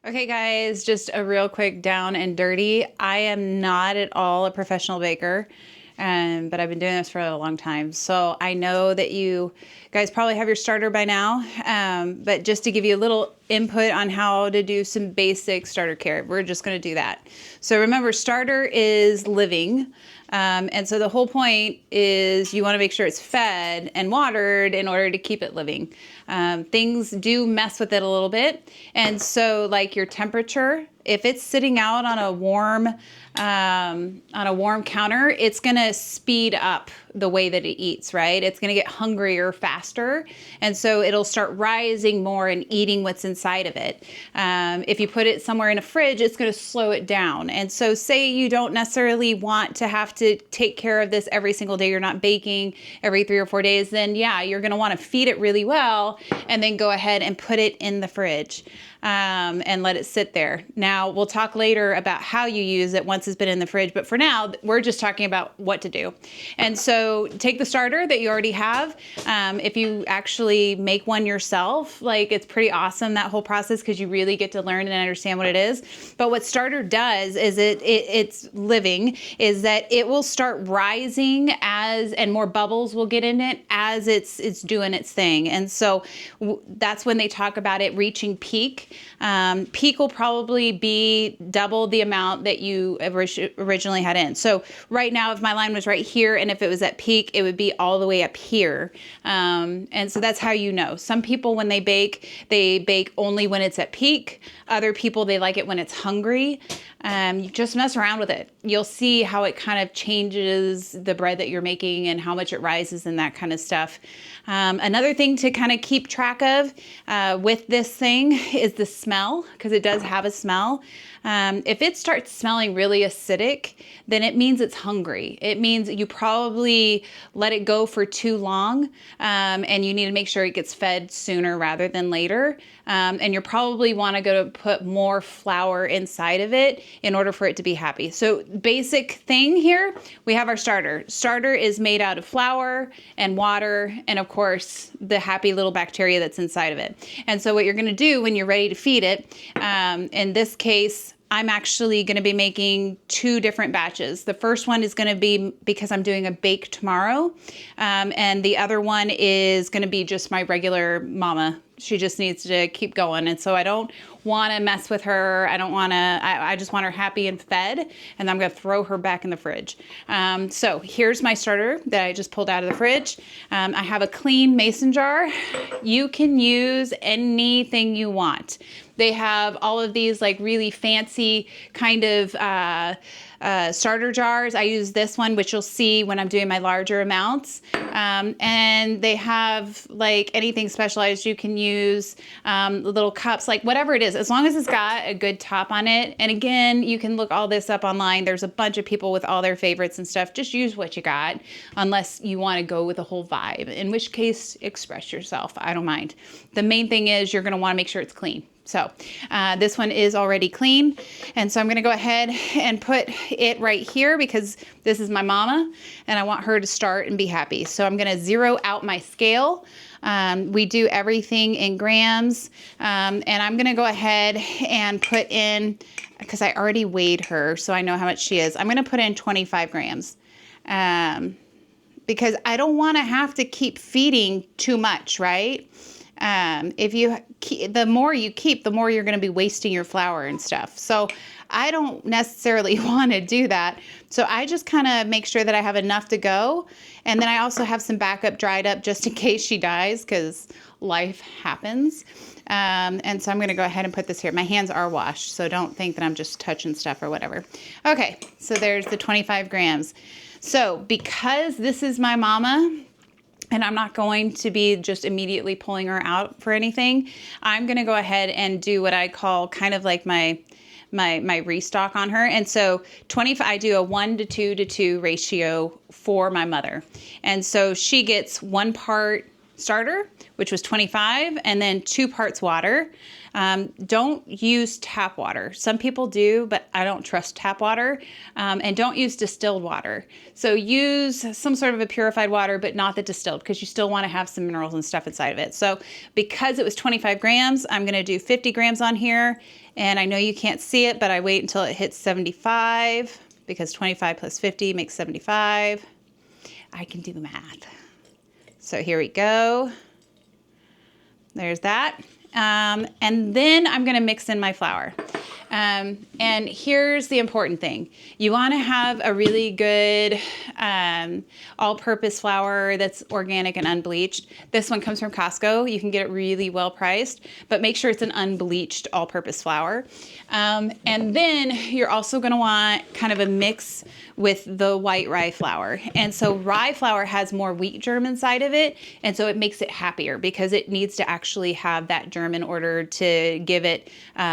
Okay, guys, just a real quick down and dirty. I am not at all a professional baker, but I've been doing this for a long time. So I know that you guys probably have your starter by now, but just to give you a little input on how to do some basic starter care, we're just going to do that. So remember, starter is living. And so the whole point is you want to make sure it's fed and watered in order to keep it living. Things do mess with it a little bit. And so like your temperature, if it's sitting out on a warm counter, it's going to speed up the way that it eats, right? It's going to get hungrier faster. And so it'll start rising more and eating what's inside of it. If you put it somewhere in a fridge, it's going to slow it down. And so say you don't necessarily want to have to take care of this every single day. You're not baking every 3 or 4 days. Then yeah, you're going to want to feed it really well and then go ahead and put it in the fridge. And let it sit there. Now, we'll talk later about how you use it once it's been in the fridge, but for now, we're just talking about what to do. And so take the starter that you already have. If you actually make one yourself, like it's pretty awesome, that whole process, because you really get to learn and understand what it is. But what starter does is it's living, is that it will start rising and more bubbles will get in it as it's doing its thing. And so that's when they talk about it reaching peak. Peak will probably be double the amount that you originally had in. So right now, if my line was right here, and if it was at peak, it would be all the way up here. And so that's how you know. Some people, when they bake only when it's at peak. Other people, they like it when it's hungry. You just mess around with it. You'll see how it kind of changes the bread that you're making and how much it rises and that kind of stuff. Another thing to kind of keep track of with this thing is the smell, because it does have a smell. If it starts smelling really acidic, then it means it's hungry. It means you probably let it go for too long, and you need to make sure it gets fed sooner rather than later. And you probably want to go to put more flour inside of it in order for it to be happy. So basic thing here, we have our starter. Starter is made out of flour and water and of course the happy little bacteria that's inside of it. And so what you're going to do when you're ready to feed it, in this case, I'm actually going to be making 2 different batches. The first one is going to be because I'm doing a bake tomorrow. And the other one is going to be just my regular mama. She just needs to keep going. And so I don't want to mess with her. I just want her happy and fed. And I'm going to throw her back in the fridge. So here's my starter that I just pulled out of the fridge. I have a clean mason jar. You can use anything you want. They have all of these like really fancy kind of starter jars. I use this one, which you'll see when I'm doing my larger amounts. And they have like anything specialized you can use, little cups, like whatever it is, as long as it's got a good top on it. And again, you can look all this up online. There's a bunch of people with all their favorites and stuff. Just use what you got, unless you want to go with a whole vibe, in which case express yourself. I don't mind. The main thing is you're going to want to make sure it's clean. So this one is already clean. And so I'm going to go ahead and put it right here because this is my mama and I want her to start and be happy. So I'm going to zero out my scale. We do everything in grams. And I'm going to go ahead and put in, because I already weighed her, so I know how much she is. I'm going to put in 25 grams. Because I don't want to have to keep feeding too much, right? The more you keep, the more you're going to be wasting your flour and stuff. So I don't necessarily want to do that. So I just kind of make sure that I have enough to go. And then I also have some backup dried up just in case she dies, because life happens. And so I'm going to go ahead and put this here. My hands are washed, so don't think that I'm just touching stuff or whatever. Okay, so there's the 25 grams. So because this is my mama, and I'm not going to be just immediately pulling her out for anything, I'm going to go ahead and do what I call kind of like my restock on her. And so I do a 1 to 2 to 2 ratio for my mother. And so she gets 1 part starter, which was 25, and then 2 parts water. Don't use tap water. Some people do, but I don't trust tap water. And don't use distilled water. So use some sort of a purified water, but not the distilled, because you still want to have some minerals and stuff inside of it. So because it was 25 grams, I'm going to do 50 grams on here. And I know you can't see it, but I wait until it hits 75 because 25 plus 50 makes 75. I can do the math. So here we go. There's that. And then I'm gonna mix in my flour. And here's the important thing. You wanna have a really good all-purpose flour that's organic and unbleached. This one comes from Costco. You can get it really well priced, but make sure it's an unbleached all-purpose flour. And then you're also gonna want kind of a mix with the white rye flour. And so rye flour has more wheat germ inside of it, and so it makes it happier because it needs to actually have that germ in order to give it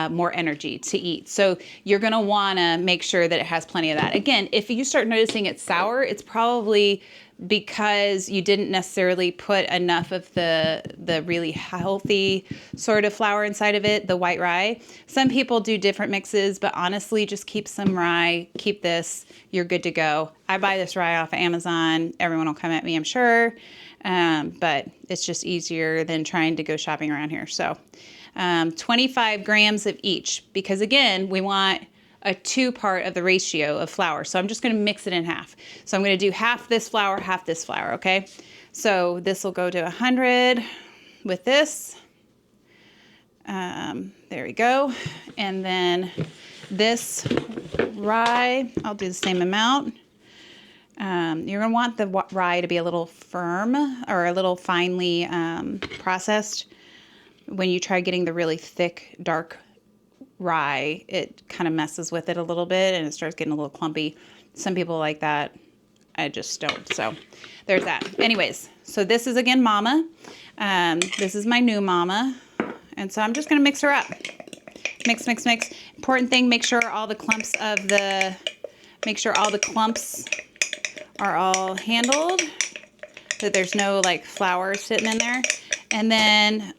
more energy to eat. So you're gonna wanna make sure that it has plenty of that. Again, if you start noticing it's sour, it's probably because you didn't necessarily put enough of the really healthy sort of flour inside of it, the white rye. Some people do different mixes, but honestly, just keep some rye, keep this, you're good to go. I buy this rye off of Amazon. Everyone will come at me, I'm sure, but it's just easier than trying to go shopping around here. So 25 grams of each, because again, we want a 2-part of the ratio of flour. So I'm just gonna mix it in half. So I'm gonna do half this flour, okay? So this will go to 100 with this. There we go. And then this rye, I'll do the same amount. You're gonna want the rye to be a little firm or a little finely processed. When you try getting the really thick, dark rye, it kind of messes with it a little bit and it starts getting a little clumpy. Some people like that. I just don't. So there's that. Anyways, so this is again Mama. This is my new Mama. And so I'm just gonna mix her up. Mix, mix, mix. Important thing, make sure all the clumps are all handled, that there's no like flour sitting in there. And then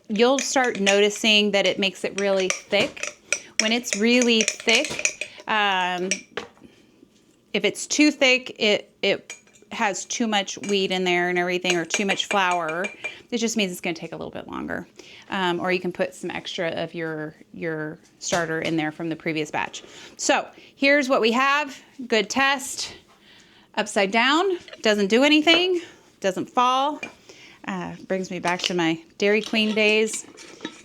you'll start noticing that it makes it really thick. When it's really thick, if it's too thick, it has too much wheat in there and everything, or too much flour. It just means it's gonna take a little bit longer. Or you can put some extra of your starter in there from the previous batch. So here's what we have. Good test. Upside down, doesn't do anything, doesn't fall. Brings me back to my Dairy Queen days,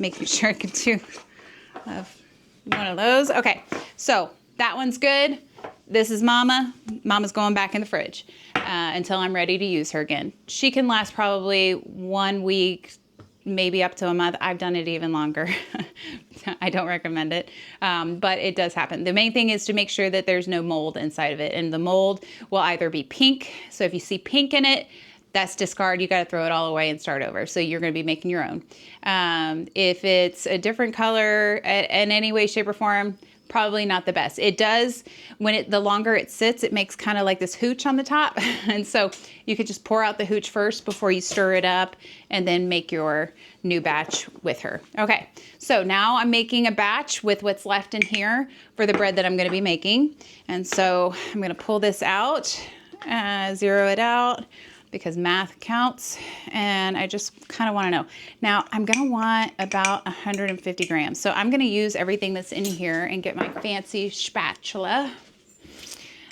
making sure I can do one of those. Okay, so that one's good. This is Mama. Mama's going back in the fridge until I'm ready to use her again. She can last probably 1 week, maybe up to a month. I've done it even longer. I don't recommend it, but it does happen. The main thing is to make sure that there's no mold inside of it, and the mold will either be pink. So if you see pink in it, that's discard. You got to throw it all away and start over. So you're going to be making your own. If it's a different color in any way, shape, or form, probably not the best. It does, the longer it sits, it makes kind of like this hooch on the top. And so you could just pour out the hooch first before you stir it up and then make your new batch with her. Okay, so now I'm making a batch with what's left in here for the bread that I'm going to be making. And so I'm going to pull this out, zero it out, because math counts, and I just kind of want to know. Now, I'm going to want about 150 grams. So I'm going to use everything that's in here and get my fancy spatula.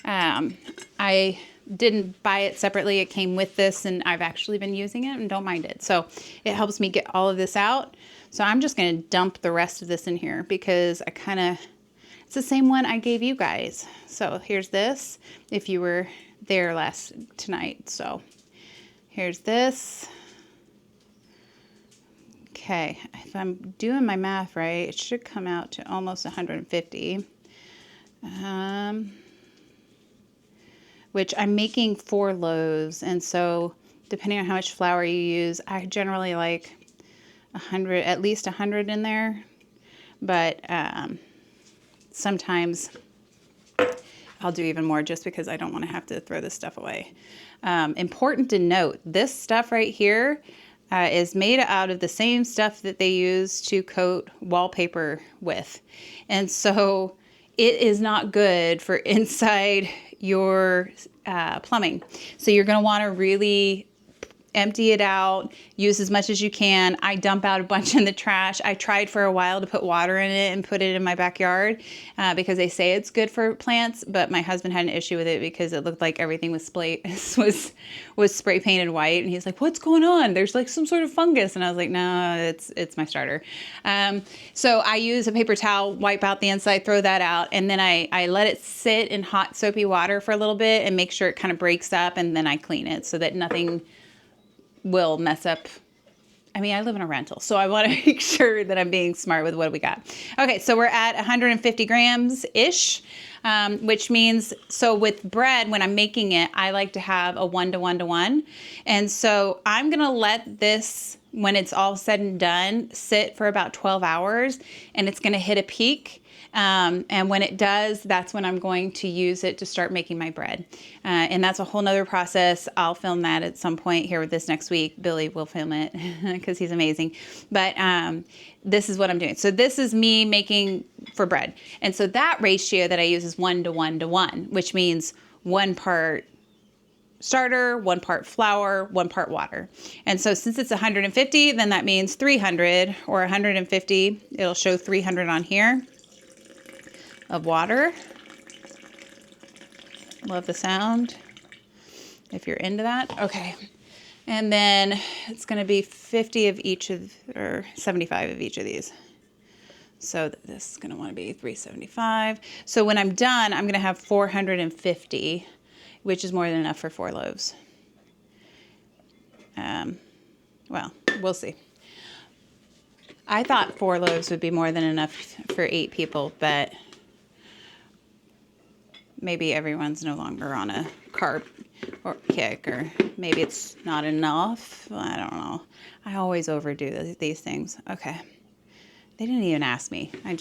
I didn't buy it separately. It came with this, and I've actually been using it and don't mind it. So it helps me get all of this out. So I'm just going to dump the rest of this in here because it's the same one I gave you guys. So here's this, if you were there tonight. So here's this. Okay, if I'm doing my math right, it should come out to almost 150. Which I'm making 4 loaves, and so depending on how much flour you use, I generally like 100, at least 100 in there. But sometimes I'll do even more just because I don't want to have to throw this stuff away. Important to note, this stuff right here is made out of the same stuff that they use to coat wallpaper with. And so it is not good for inside your plumbing. So you're going to want to really empty it out, use as much as you can. I dump out a bunch in the trash. I tried for a while to put water in it and put it in my backyard because they say it's good for plants, but my husband had an issue with it because it looked like everything was spray painted white, and he's like, "What's going on? There's like some sort of fungus." And I was like, "No, it's my starter." So I use a paper towel, wipe out the inside, throw that out, and then I let it sit in hot soapy water for a little bit and make sure it kind of breaks up, and then I clean it so that nothing will mess up. I mean, I live in a rental, so I want to make sure that I'm being smart with what we got. Okay, so we're at 150 grams-ish, which means, so with bread, when I'm making it, I like to have a 1-to-1-to-1. And so I'm going to let this, when it's all said and done, sit for about 12 hours, and it's going to hit a peak. And when it does, that's when I'm going to use it to start making my bread. And that's a whole nother process. I'll film that at some point here with this next week. Billy will film it because he's amazing. But this is what I'm doing. So this is me making for bread. And so that ratio that I use is 1-to-1-to-1, which means 1 part starter, 1 part flour, 1 part water. And so since it's 150, then that means 300 or 150. It'll show 300 on here of water. Love the sound if you're into that. Okay. And then it's going to be 50 of each of, or 75 of each of these. So this is going to want to be 375. So when I'm done, I'm going to have 450, which is more than enough for 4 loaves. Well, we'll see. I thought 4 loaves would be more than enough for 8 people, but maybe everyone's no longer on a carb or kick, or maybe it's not enough. I don't know. I always overdo these things. Okay. They didn't even ask me. I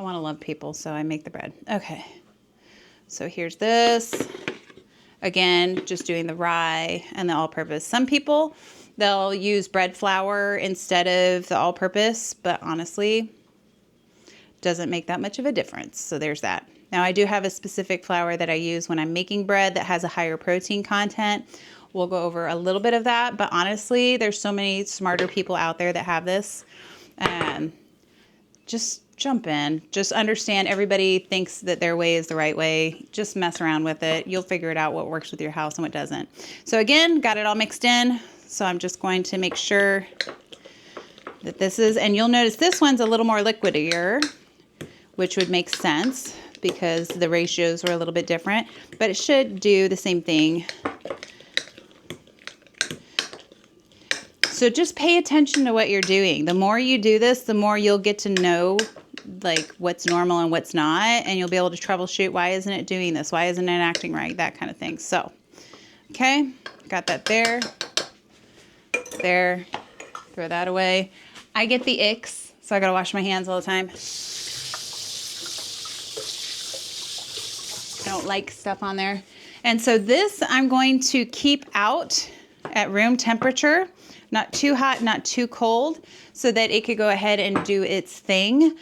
want to love people, so I make the bread. Okay. So here's this. Again, just doing the rye and the all-purpose. Some people, they'll use bread flour instead of the all-purpose, but honestly, doesn't make that much of a difference. So there's that. Now I do have a specific flour that I use when I'm making bread that has a higher protein content. We'll go over a little bit of that, but honestly, there's so many smarter people out there that have this. Just jump in. Just understand everybody thinks that their way is the right way. Just mess around with it. You'll figure it out what works with your house and what doesn't. So again, got it all mixed in. So I'm just going to make sure that this is, and you'll notice this one's a little more liquidier, which would make sense because the ratios are a little bit different, but it should do the same thing. So just pay attention to what you're doing. The more you do this, the more you'll get to know like what's normal and what's not, and you'll be able to troubleshoot, why isn't it doing this? Why isn't it acting right? That kind of thing. So, okay, got that there, throw that away. I get the icks, so I gotta wash my hands all the time. I don't like stuff on there. And so this I'm going to keep out at room temperature, not too hot, not too cold, so that it could go ahead and do its thing.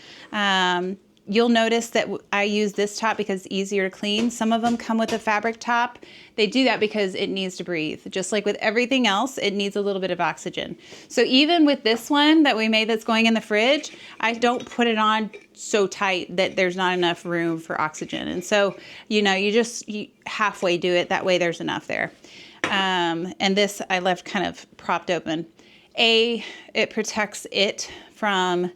You'll notice that I use this top because it's easier to clean. Some of them come with a fabric top. They do that because it needs to breathe. Just like with everything else, it needs a little bit of oxygen. So even with this one that we made that's going in the fridge, I don't put it on so tight that there's not enough room for oxygen. And so, you know, you halfway do it. That way there's enough there. And this I left kind of propped open. It protects it from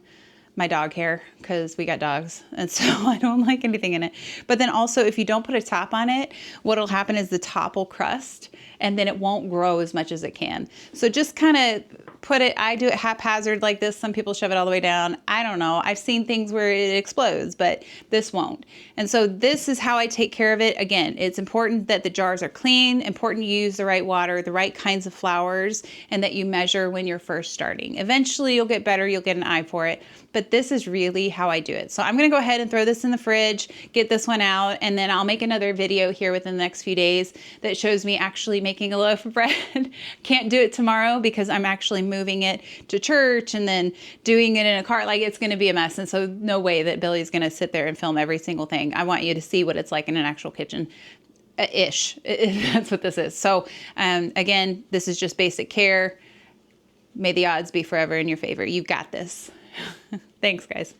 my dog hair because we got dogs, and so I don't like anything in it. But then also, if you don't put a top on it, what'll happen is the top will crust and then it won't grow as much as it can. So just kind of put it, I do it haphazard like this. Some people shove it all the way down. I don't know. I've seen things where it explodes, but this won't. And so this is how I take care of it. Again, it's important that the jars are clean, important you use the right water, the right kinds of flours, and that you measure when you're first starting. Eventually you'll get better, you'll get an eye for it, but this is really how I do it. So I'm gonna go ahead and throw this in the fridge, get this one out, and then I'll make another video here within the next few days that shows me actually making a loaf of bread. Can't do it tomorrow because I'm actually moving it to church and then doing it in a cart. Like, it's gonna be a mess. And so no way that Billy's gonna sit there and film every single thing. I want you to see what it's like in an actual kitchen. ish. That's what this is. So again, this is just basic care. May the odds be forever in your favor. You got this. Thanks, guys.